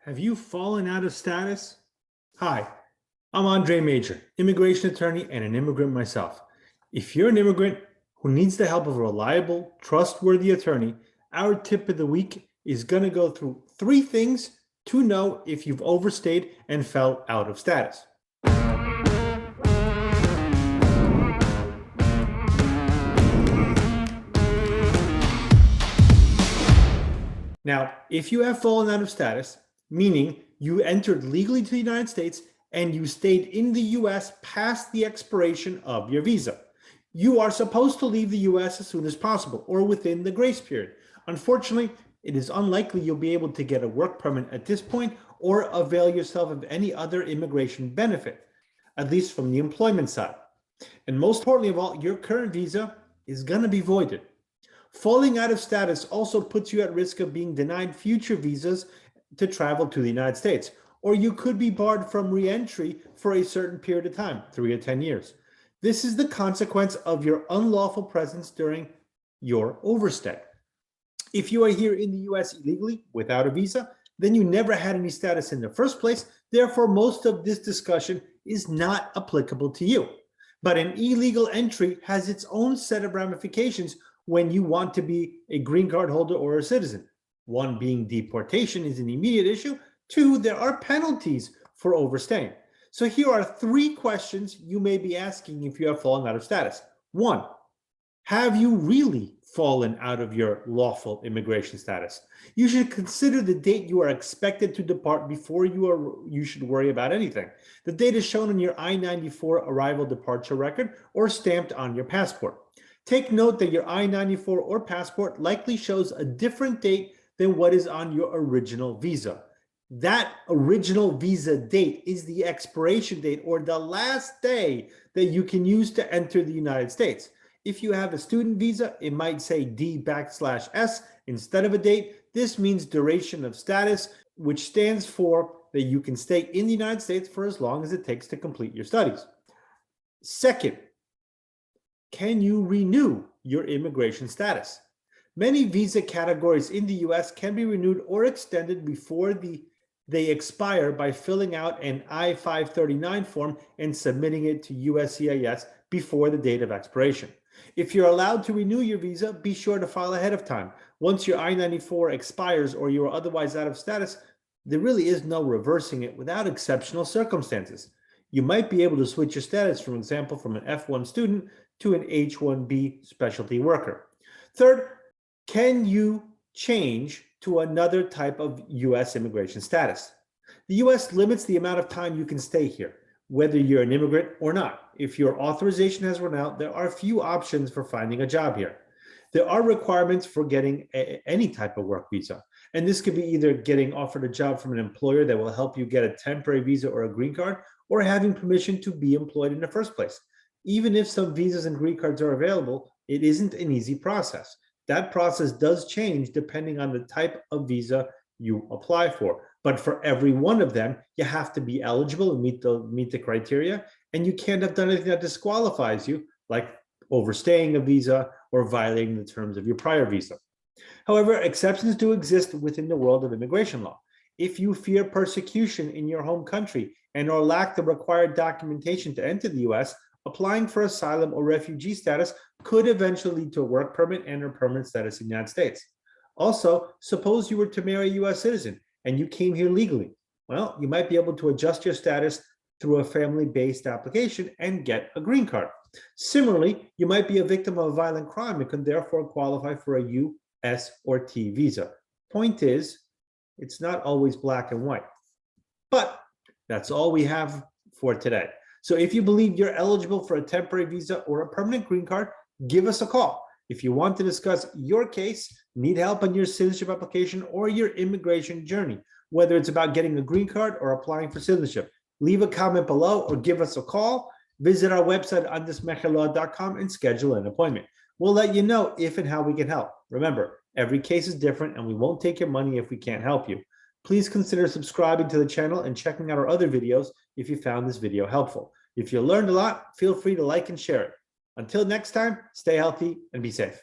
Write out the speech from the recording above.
Have you fallen out of status? Hi, I'm Andre Major, immigration attorney and an immigrant myself. If you're an immigrant who needs the help of a reliable, trustworthy attorney, our tip of the week is going to go through 3 things to know if you've overstayed and fell out of status. Now, if you have fallen out of status, meaning you entered legally to the United States and you stayed in the US past the expiration of your visa, you are supposed to leave the US as soon as possible or within the grace period. Unfortunately, it is unlikely you'll be able to get a work permit at this point or avail yourself of any other immigration benefit, at least from the employment side. And most importantly of all, your current visa is going to be voided. Falling out of status also puts you at risk of being denied future visas to travel to the United States, or you could be barred from re-entry for a certain period of time, 3 or 10 years. This is the consequence of your unlawful presence during your overstay. If you are here in the US illegally without a visa, then you never had any status in the first place. Therefore, most of this discussion is not applicable to you. But an illegal entry has its own set of ramifications when you want to be a green card holder or a citizen. 1 being deportation is an immediate issue. 2, there are penalties for overstaying. So here are 3 questions you may be asking if you have fallen out of status. 1, have you really fallen out of your lawful immigration status? You should consider the date you are expected to depart before you should worry about anything. The date is shown on your I-94 arrival departure record or stamped on your passport. Take note that your I-94 or passport likely shows a different date than what is on your original visa. That original visa date is the expiration date or the last day that you can use to enter the United States. If you have a student visa, it might say D/S instead of a date. This means duration of status, which stands for that you can stay in the United States for as long as it takes to complete your studies. Second, can you renew your immigration status? Many visa categories in the US can be renewed or extended before they expire by filling out an I-539 form and submitting it to USCIS before the date of expiration. If you're allowed to renew your visa, be sure to file ahead of time. Once your I-94 expires or you are otherwise out of status, there really is no reversing it without exceptional circumstances. You might be able to switch your status, for example, from an F1 student to an H-1B specialty worker. Third, can you change to another type of US immigration status? The US limits the amount of time you can stay here, whether you're an immigrant or not. If your authorization has run out, there are few options for finding a job here. There are requirements for getting any type of work visa. And this could be either getting offered a job from an employer that will help you get a temporary visa or a green card, or having permission to be employed in the first place. Even if some visas and green cards are available, it isn't an easy process. That process does change depending on the type of visa you apply for. But for every one of them, you have to be eligible and meet the criteria. And you can't have done anything that disqualifies you, like overstaying a visa or violating the terms of your prior visa. However, exceptions do exist within the world of immigration law. If you fear persecution in your home country and or lack the required documentation to enter the US, applying for asylum or refugee status could eventually lead to a work permit and or permanent status in the United States. Also, suppose you were to marry a US citizen and you came here legally. Well, you might be able to adjust your status through a family-based application and get a green card. Similarly, you might be a victim of a violent crime and can therefore qualify for a US or T visa. Point is, it's not always black and white. But that's all we have for today. So if you believe you're eligible for a temporary visa or a permanent green card, give us a call. If you want to discuss your case, need help on your citizenship application or your immigration journey, whether it's about getting a green card or applying for citizenship, leave a comment below or give us a call. Visit our website andesmejalaw.com and schedule an appointment. We'll let you know if and how we can help. Remember, every case is different and we won't take your money if we can't help you. Please consider subscribing to the channel and checking out our other videos if you found this video helpful. If you learned a lot, feel free to like and share it. Until next time, stay healthy and be safe.